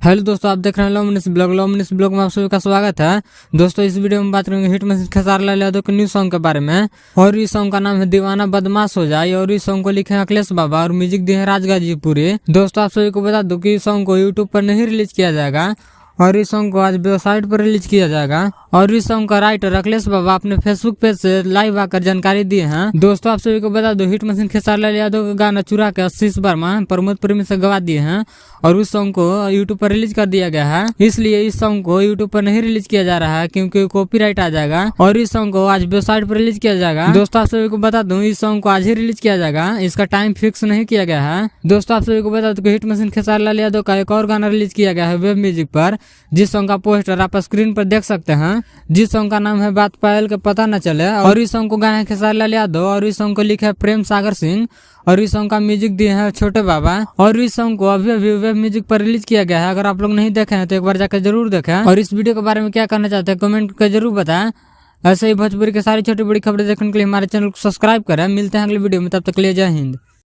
Hello दोस्तों, आप देख रहे हैं लोमनिस ब्लॉग में आप सभी का स्वागत है। दोस्तों, इस वीडियो में बात करेंगे हिट मशीन खेसारी लाल यादव के न्यू सॉन्ग के बारे में। और इस सॉन्ग का नाम है दीवाना बदमाश हो जाए। और इस सॉन्ग को लिखे हैं अखिलेश बाबा और म्यूजिक दिए हैं राज गाजीपुरी। दोस्तों, आप सभी को बता दूं कि इस सॉन्ग को यूट्यूब पर नहीं रिलीज किया जाएगा और इस सॉन्ग को आज वेबसाइट पर रिलीज किया जाएगा। और इस सॉन्ग का राइटर अखिलेश बाबा अपने फेसबुक पेज से लाइव आकर जानकारी दिए हैं। दोस्तों, आप सभी को बता दो हिट मशीन खेसारी लाल यादव का गाना चुरा के आशीष वर्मा प्रमोद प्रेमी से गवा दिए हैं और उस सॉन्ग को यूट्यूब पर रिलीज कर दिया गया है। इसलिए इस सॉन्ग को यूट्यूब पर नहीं रिलीज किया जा रहा है क्योंकि कॉपीराइट आ जाएगा। और इस सॉन्ग को आज वेबसाइट पर रिलीज किया जाएगा। दोस्तों, आप सभी को बता दूं इस सॉन्ग को आज ही रिलीज किया जाएगा, इसका टाइम फिक्स नहीं किया गया है। दोस्तों, आप सभी को बता दूं कि हिट मशीन खेसारी लाल यादव का एक और गाना रिलीज किया गया है वेब म्यूजिक पर, जिस सॉन्ग का पोस्टर आप स्क्रीन पर देख सकते हैं, जिस सॉन्ग का नाम है बात पायल के पता न चले। और इस सॉन्ग को गाए हैं खेसारी लाल यादव और इस सॉन्ग को लिखा है प्रेम सागर सिंह और इस सॉन्ग का म्यूजिक दिए हैं छोटे बाबा। और इस सॉन्ग को अभी वेब म्यूजिक पर रिलीज किया गया है। अगर आप लोग नहीं देखे हैं तो एक बार जाकर जरूर देखें। और इस वीडियो के बारे में क्या करना चाहते हैं कमेंट करके जरूर बताएं। ऐसे ही भोजपुरी के सारी छोटी बड़ी खबरें देखने के लिए हमारे चैनल को सब्सक्राइब करें। मिलते हैं अगले वीडियो में, तब तक के लिए जय हिंद।